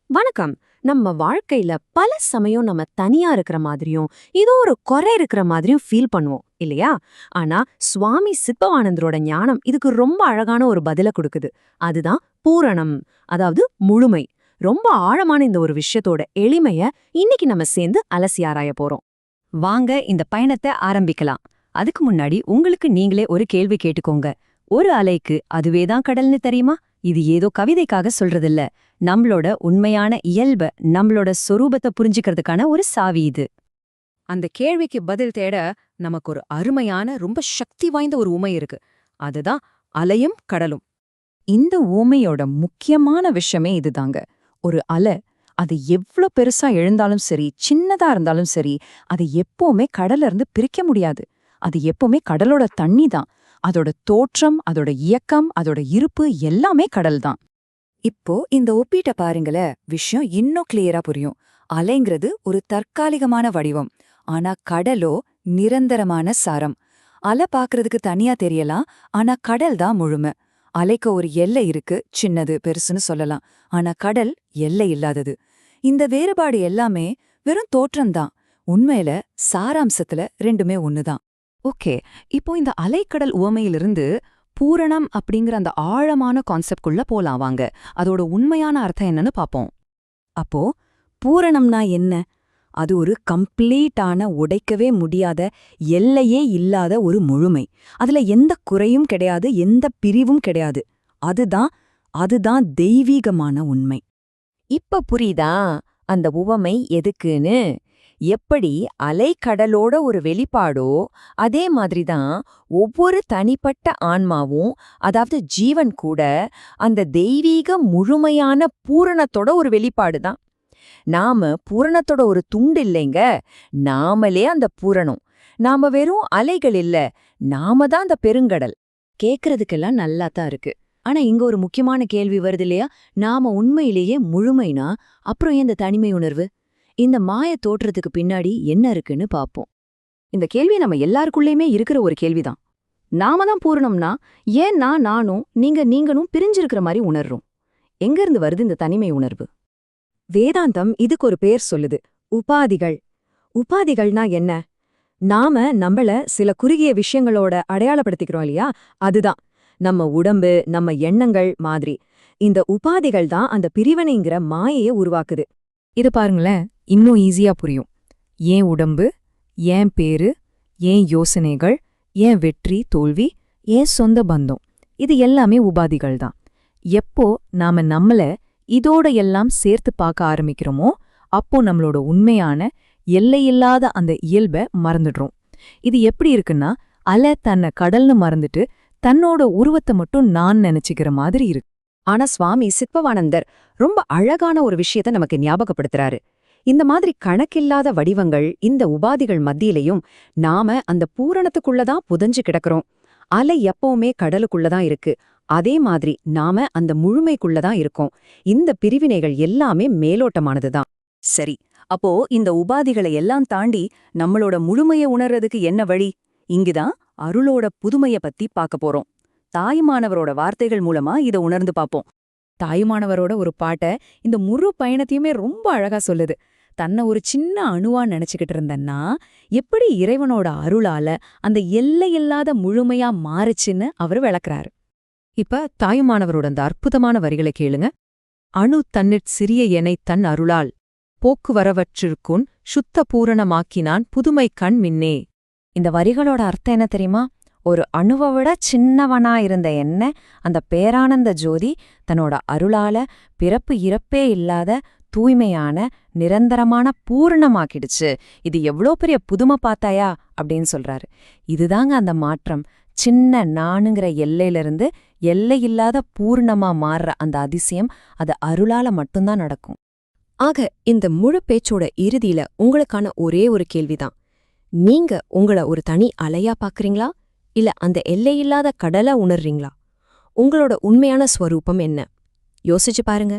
வணக்கம். நம்ம வாழ்க்கையில பல சமயம் நம்ம தனியா இருக்கிற மாதிரியும், ஏதோ ஒரு குறை இருக்கிற மாதிரியும் ஃபீல் பண்ணுவோம், இல்லையா? ஆனா, சுவாமி சித்பவானந்தரோட ஞானம் இதுக்கு ரொம்ப அழகான ஒரு பதில கொடுக்குது. அதுதான் பூரணம், அதாவது முழுமை. ரொம்ப ஆழமான இந்த ஒரு விஷயத்தோட எளிமைய இன்னைக்கு நம்ம சேர்ந்து அலசி ஆராய போறோம். வாங்க இந்த பயணத்தை ஆரம்பிக்கலாம். அதுக்கு முன்னாடி உங்களுக்கு நீங்களே ஒரு கேள்வி கேட்டுக்கோங்க. ஒரு அலைக்கு அதுவேதான் கடல்னு தெரியுமா? இது ஏதோ கவிதைக்காக சொல்றதில்ல. நம்மளோட உண்மையான இயல்ப, நம்மளோட சொரூபத்தை புரிஞ்சுக்கிறதுக்கான ஒரு சாவி இது. அந்த கேள்விக்கு பதில் தேட நமக்கு ஒரு அருமையான ரொம்ப சக்தி வாய்ந்த ஒரு உமை இருக்கு. அதுதான் அலையும் கடலும். இந்த ஊமையோட முக்கியமான விஷயமே இதுதாங்க. ஒரு அலை, அது எவ்ளோ பெருசா எழுந்தாலும் சரி, சின்னதா இருந்தாலும் சரி, அதை எப்பவுமே கடல்ல இருந்து பிரிக்க முடியாது. அது எப்பவுமே கடலோட தண்ணி தான். அதோட தோற்றம், அதோட இயக்கம், அதோட இருப்பு எல்லாமே கடல் தான். இப்போ இந்த ஒப்பீட்ட பாருங்கள, விஷயம் இன்னும் கிளியரா புரியும். அலைங்கிறது ஒரு தற்காலிகமான வடிவம். ஆனா கடலோ நிரந்தரமான சாரம். அலை பாக்குறதுக்கு தனியா தெரியலாம், ஆனா கடல் தான் முழுமை. அலைக்கு ஒரு எல்லை இருக்கு, சின்னது பெருசுன்னு சொல்லலாம். ஆனா கடல் எல்லை இல்லாதது. இந்த வேறுபாடு எல்லாமே வெறும் தோற்றம்தான். உண்மையில சாராம்சத்துல ரெண்டுமே ஒண்ணுதான். ஓகே, இப்போ இந்த அலைக்கடல் உவமையிலிருந்து பூரணம் அப்படிங்கிற அந்த ஆழமான கான்செப்ட்குள்ள போலாம் வாங்க. அதோட உண்மையான அர்த்தம் என்னன்னு பாப்போம். அப்போ பூரணம்னா என்ன? அது ஒரு கம்ப்ளீட்டான, உடைக்கவே முடியாத, எல்லையே இல்லாத ஒரு முழுமை. அதுல எந்த குறையும் கிடையாது, எந்த பிரிவும் கிடையாது. அதுதான் அதுதான் தெய்வீகமான உண்மை. இப்ப புரியுதா அந்த உவமை எதுக்குன்னு? எப்படி அலைக்கடலோட ஒரு வெளிப்பாடோ, அதே மாதிரிதான் ஒவ்வொரு தனிப்பட்ட ஆன்மாவும், அதாவது ஜீவன் கூட அந்த தெய்வீக முழுமையான பூரணத்தோட ஒரு வெளிப்பாடு தான். நாம பூரணத்தோட ஒரு துண்டு இல்லைங்க, நாமளே அந்த பூரணம். நாம வெறும் அலைகள் இல்ல, நாம தான் அந்த பெருங்கடல். கேக்குறதுக்கெல்லாம் நல்லா தான் இருக்கு. ஆனா இங்க ஒரு முக்கியமான கேள்வி வருது இல்லையா? நாம உண்மையிலேயே முழுமைனா அப்புறம் ஏன் இந்த தனிமை உணர்வு? இந்த மாய தோற்றத்துக்கு பின்னாடி என்ன இருக்குன்னு பாப்போம். இந்த கேள்வி நம்ம எல்லாருக்குள்ளேயுமே இருக்கிற ஒரு கேள்விதான். நாம தான் பூரணம்னா ஏன் நானும் நீங்களும் பிரிஞ்சிருக்கிற மாதிரி உணர்றோம்? எங்க இருந்து வருது இந்த தனிமை உணர்வு? வேதாந்தம் இதுக்கு ஒரு பேர் சொல்லுது, உபாதிகள். உபாதிகள்னா என்ன? நாம நம்மள சில குறுகிய விஷயங்களோட அடையாளப்படுத்திக்கிறோம் இல்லையா? அதுதான் நம்ம உடம்பு, நம்ம எண்ணங்கள் மாதிரி. இந்த உபாதிகள் தான் அந்த பிரிவினைங்கிற மாயையை உருவாக்குது. இது பாருங்களேன், இன்னும் ஈஸியா புரியும். ஏன் உடம்பு, ஏன் பேரு, ஏன் யோசனைகள், ஏன் வெற்றி தோல்வி, ஏன் சொந்த பந்தம், இது எல்லாமே உபாதிகள் தான். எப்போ நாம நம்மள இதோட எல்லாம் சேர்த்து பார்க்க ஆரம்பிக்கிறோமோ, அப்போ நம்மளோட உண்மையான எல்லையில்லாத அந்த இயல்பை மறந்துடுறோம். இது எப்படி இருக்குன்னா, அலை தன்னை கடல்னு மறந்துட்டு தன்னோட உருவத்தை மட்டும் நான் நினைச்சுக்கிற மாதிரி இருக்கு. ஆனா சுவாமி சித்பவானந்தர் ரொம்ப அழகான ஒரு விஷயத்த நமக்கு ஞாபகப்படுத்துறாரு. இந்த மாதிரி கணக்கில்லாத வடிவங்கள், இந்த உபாதிகள் மத்தியிலையும் நாம அந்த பூரணத்துக்குள்ளதான் புதஞ்சு கிடக்கிறோம். அலை எப்பவுமே கடலுக்குள்ளதான் இருக்கு. அதே மாதிரி நாம அந்த முழுமைக்குள்ளதான் இருக்கோம். இந்த பிரிவினைகள் எல்லாமே மேலோட்டமானதுதான். சரி, அப்போ இந்த உபாதிகளை எல்லாம் தாண்டி நம்மளோட முழுமையை உணர்றதுக்கு என்ன வழி? இங்குதான் அருளோட புதுமைய பத்தி பார்க்க போறோம். தாயுமானவரோட வார்த்தைகள் மூலமா இதை உணர்ந்து பார்ப்போம். தாயுமானவரோட ஒரு பாட்ட இந்த முழு பயணத்தையுமே ரொம்ப அழகா சொல்லுது. தன்னை ஒரு சின்ன அணுவா நினைச்சுக்கிட்டு இருந்தன்னா எப்படி இறைவனோட அருளால அந்த எல்லையில்லாத முழுமையா மாறுச்சுன்னு அவர் விளக்குறாரு. இப்ப தாயுமானவரோட அந்த அற்புதமான வரிகளை கேளுங்க. அணு தன்னிற் சிறிய எனை தன் அருளால் போக்குவரவற்றிற்குன் சுத்த பூரணமாக்கினான் புதுமை கண் மின்னே. இந்த வரிகளோட அர்த்தம் என்ன தெரியுமா? ஒரு அணுவை விட சின்னவனா இருந்த என்ன அந்த பேரானந்த ஜோதி தன்னோட அருளால பிறப்பு இறப்பே இல்லாத தூய்மையான நிரந்தரமான பூரணமாக்கிடுச்சு. இது எவ்வளோ பெரிய புதுமை பார்த்தாயா அப்படின்னு சொல்றாரு. இதுதாங்க அந்த மாற்றம். சின்ன நானுங்கிற எல்லையிலிருந்து எல்லையில்லாத பூர்ணமா மாறுற அந்த அதிசயம், அது அருளால மட்டும்தான் நடக்கும். ஆக இந்த முழு பேச்சோட இறுதியில உங்களுக்கான ஒரே ஒரு கேள்விதான். நீங்க உங்கள ஒரு தனி அலையா பாக்குறீங்களா, இல்ல அந்த எல்லையில்லாத கடலா உணர்றீங்களா? உங்களோட உண்மையான ஸ்வரூபம் என்ன? யோசிச்சு பாருங்க.